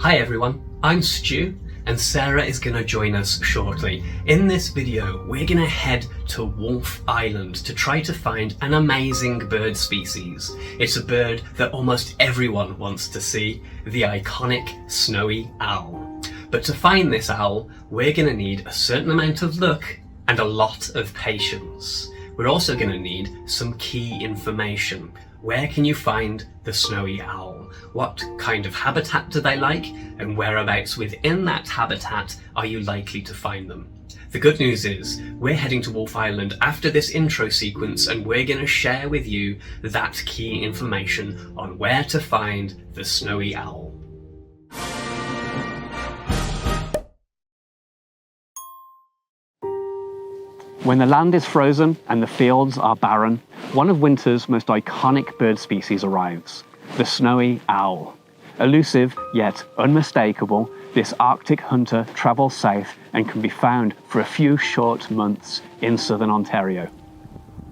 Hi everyone, I'm Stu and Sarah is going to join us shortly. In this video we're going to head to Wolf Island to try to find an amazing bird species. It's a bird that almost everyone wants to see, the iconic snowy owl. But to find this owl we're going to need a certain amount of luck and a lot of patience. We're also going to need some key information. Where can you find the snowy owl? What kind of habitat do they like? And whereabouts within that habitat are you likely to find them? The good news is, we're heading to Wolf Island after this intro sequence and we're going to share with you that key information on where to find the snowy owl. When the land is frozen and the fields are barren, one of winter's most iconic bird species arrives, the snowy owl. Elusive yet unmistakable, this Arctic hunter travels south and can be found for a few short months in southern Ontario.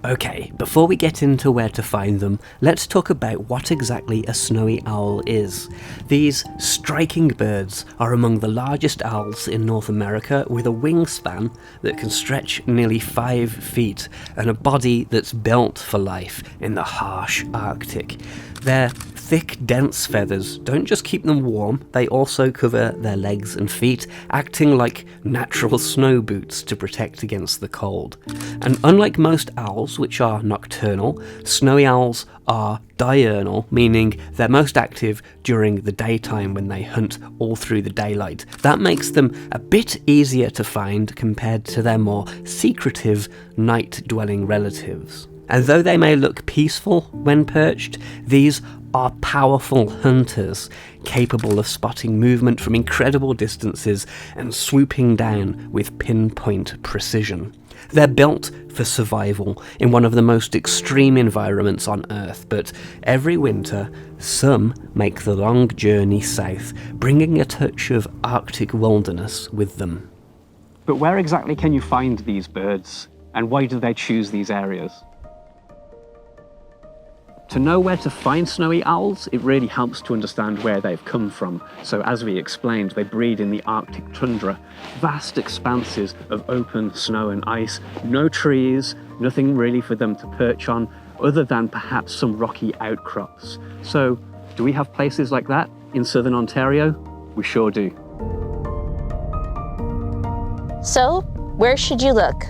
Okay, before we get into where to find them, let's talk about what exactly a snowy owl is. These striking birds are among the largest owls in North America, with a wingspan that can stretch nearly 5 feet and a body that's built for life in the harsh Arctic. Their thick, dense feathers don't just keep them warm, they also cover their legs and feet, acting like natural snow boots to protect against the cold. And unlike most owls, which are nocturnal, snowy owls are diurnal, meaning they're most active during the daytime when they hunt all through the daylight. That makes them a bit easier to find compared to their more secretive night-dwelling relatives. And though they may look peaceful when perched, these are powerful hunters, capable of spotting movement from incredible distances and swooping down with pinpoint precision. They're built for survival in one of the most extreme environments on Earth, but every winter, some make the long journey south, bringing a touch of Arctic wilderness with them. But where exactly can you find these birds, and why do they choose these areas? To know where to find snowy owls, it really helps to understand where they've come from. So as we explained, they breed in the Arctic tundra, vast expanses of open snow and ice, no trees, nothing really for them to perch on, other than perhaps some rocky outcrops. So, do we have places like that in southern Ontario? We sure do. So, where should you look?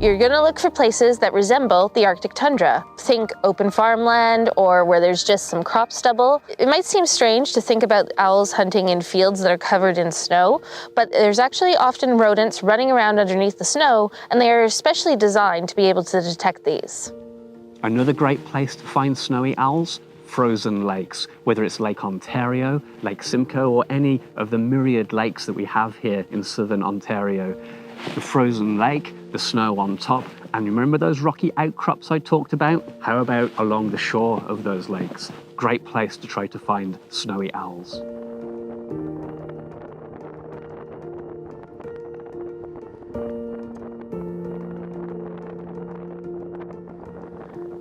You're going to look for places that resemble the Arctic tundra. Think open farmland or where there's just some crop stubble. It might seem strange to think about owls hunting in fields that are covered in snow, but there's actually often rodents running around underneath the snow, and they are especially designed to be able to detect these. Another great place to find snowy owls? Frozen lakes, whether it's Lake Ontario, Lake Simcoe, or any of the myriad lakes that we have here in southern Ontario. The frozen lake, the snow on top, and remember those rocky outcrops I talked about? How about along the shore of those lakes? Great place to try to find snowy owls.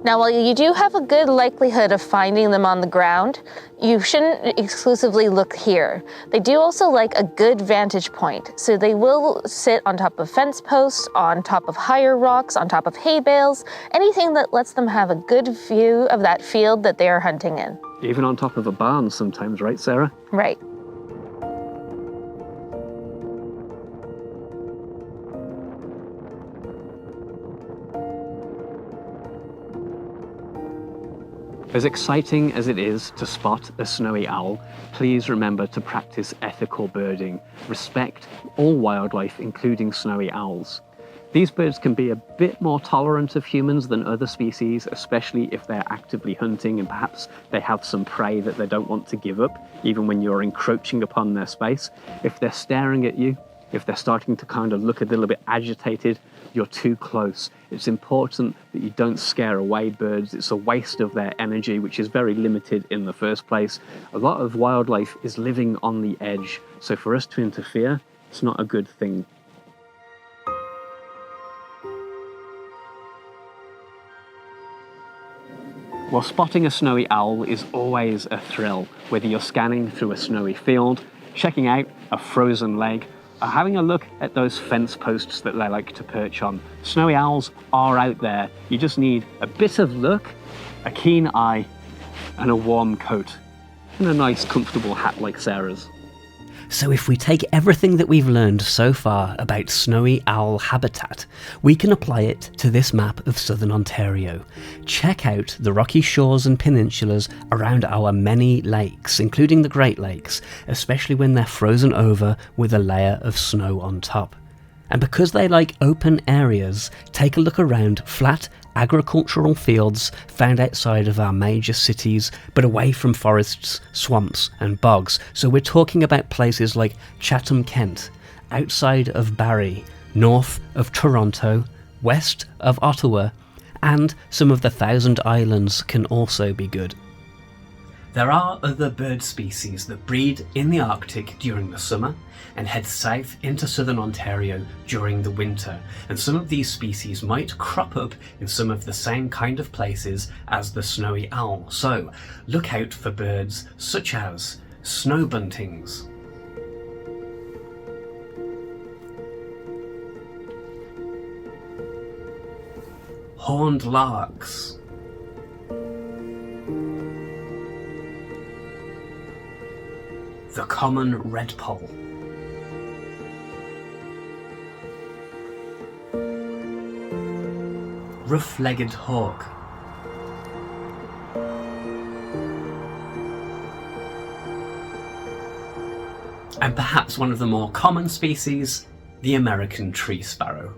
Now, while you do have a good likelihood of finding them on the ground, you shouldn't exclusively look here. They do also like a good vantage point, so they will sit on top of fence posts, on top of higher rocks, on top of hay bales, anything that lets them have a good view of that field that they are hunting in. Even on top of a barn sometimes, right, Sarah? Right. As exciting as it is to spot a snowy owl, please remember to practice ethical birding. Respect all wildlife, including snowy owls. These birds can be a bit more tolerant of humans than other species, especially if they're actively hunting and perhaps they have some prey that they don't want to give up, even when you're encroaching upon their space. If they're staring at you, if they're starting to kind of look a little bit agitated, you're too close. It's important that you don't scare away birds. It's a waste of their energy, which is very limited in the first place. A lot of wildlife is living on the edge, so for us to interfere, it's not a good thing. Well, spotting a snowy owl is always a thrill, whether you're scanning through a snowy field, checking out a frozen lake, or having a look at those fence posts that they like to perch on. Snowy owls are out there. You just need a bit of luck, a keen eye, and a warm coat, and a nice comfortable hat like Sarah's. So if we take everything that we've learned so far about snowy owl habitat, we can apply it to this map of southern Ontario. Check out the rocky shores and peninsulas around our many lakes, including the Great Lakes, especially when they're frozen over with a layer of snow on top. And because they like open areas, take a look around flat agricultural fields found outside of our major cities, but away from forests, swamps and bogs. So we're talking about places like Chatham, Kent, outside of Barrie, north of Toronto, west of Ottawa, and some of the Thousand Islands can also be good. There are other bird species that breed in the Arctic during the summer and head south into southern Ontario during the winter, and some of these species might crop up in some of the same kind of places as the snowy owl. So look out for birds such as snow buntings, horned larks, the common redpoll, rough-legged hawk, and perhaps one of the more common species, the American tree sparrow.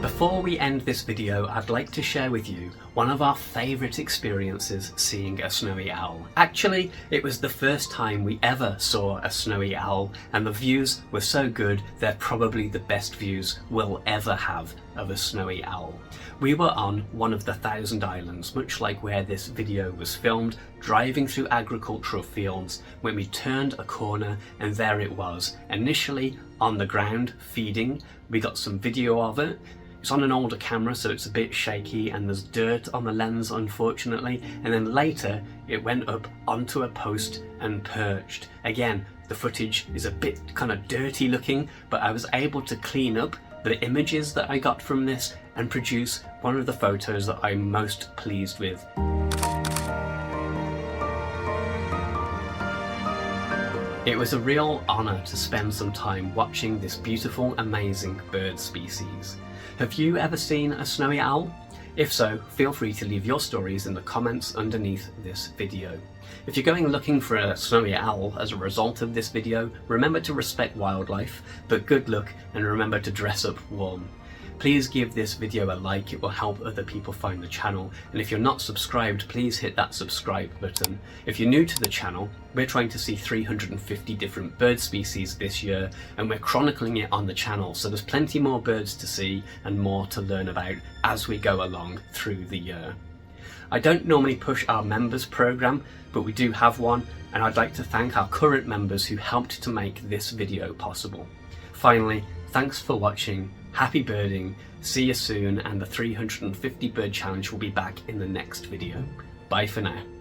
Before we end this video, I'd like to share with you one of our favourite experiences seeing a snowy owl. Actually, it was the first time we ever saw a snowy owl, and the views were so good they're probably the best views we'll ever have of a snowy owl. We were on one of the Thousand Islands, much like where this video was filmed, driving through agricultural fields when we turned a corner and there it was, initially on the ground feeding. We got some video of it. It's on an older camera, so it's a bit shaky and there's dirt on the lens, unfortunately, and then later it went up onto a post and perched. Again, the footage is a bit kind of dirty looking, but I was able to clean up the images that I got from this and produce one of the photos that I'm most pleased with. It was a real honour to spend some time watching this beautiful, amazing bird species. Have you ever seen a snowy owl? If so, feel free to leave your stories in the comments underneath this video. If you're going looking for a snowy owl as a result of this video, remember to respect wildlife, but good luck and remember to dress up warm. Please give this video a like, it will help other people find the channel, and if you're not subscribed, please hit that subscribe button. If you're new to the channel, we're trying to see 350 different bird species this year, and we're chronicling it on the channel, so there's plenty more birds to see and more to learn about as we go along through the year. I don't normally push our members program, but we do have one, and I'd like to thank our current members who helped to make this video possible. Finally, thanks for watching. Happy birding, see you soon, and the 350 bird challenge will be back in the next video. Bye for now.